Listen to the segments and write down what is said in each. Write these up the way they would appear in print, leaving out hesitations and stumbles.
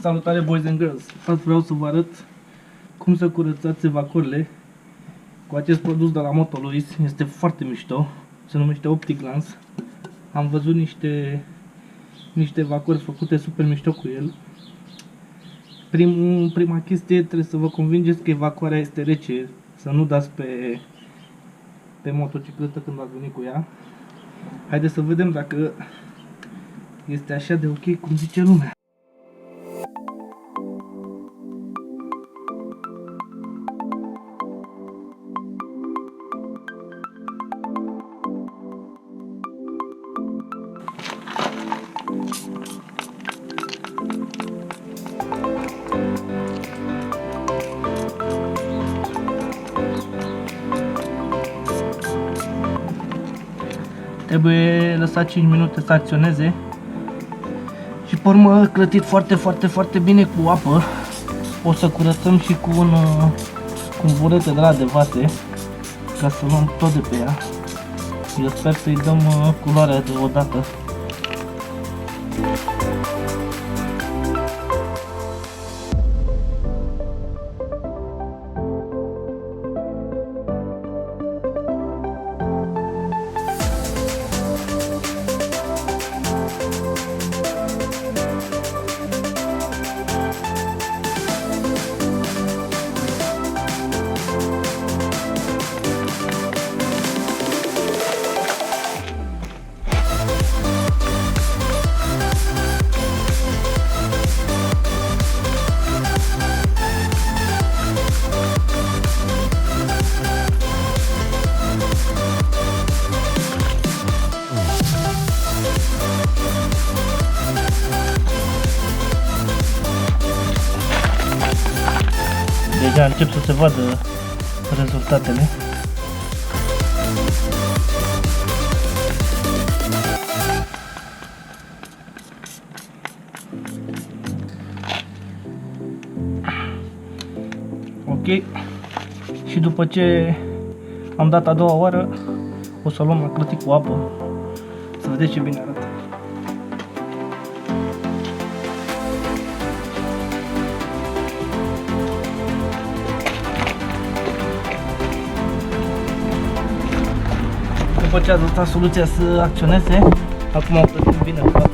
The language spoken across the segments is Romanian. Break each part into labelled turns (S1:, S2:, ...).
S1: Salutare boys and girls! Azi vreau să vă arăt cum să curățați evacuările cu acest produs de la Motoluis. Este foarte mișto, se numește OptiGlance. Am văzut niște evacuări făcute super mișto cu el. Prima chestie, trebuie să vă convingeți că evacuarea este rece, să nu dați pe motocicletă când ați venit cu ea. Haideți să vedem dacă este așa de ok cum zice lumea. Trebuie lăsat 5 minute să acționeze și pe urmă clătit foarte bine cu apă. O să curățăm și cu un burete de la de vase ca să luăm tot de pe ea. Eu sper să-i dăm culoarea deodată. Deja încep să se vadă rezultatele. Ok. Și după ce am dat a doua oară, o să luăm la clătit cu apă. Să vedeți ce bine arată. După ce a lăsat soluția să acționeze, acum o plătim bine cu apă.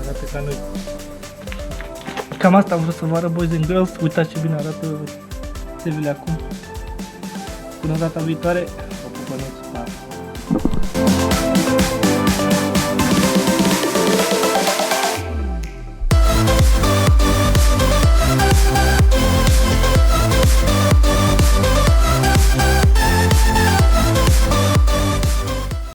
S1: Arată ca noi. Cam asta am vrut să vă arăt, boys and girls. Uitați ce bine arată țevile acum. Până data viitoare, o pupănuț.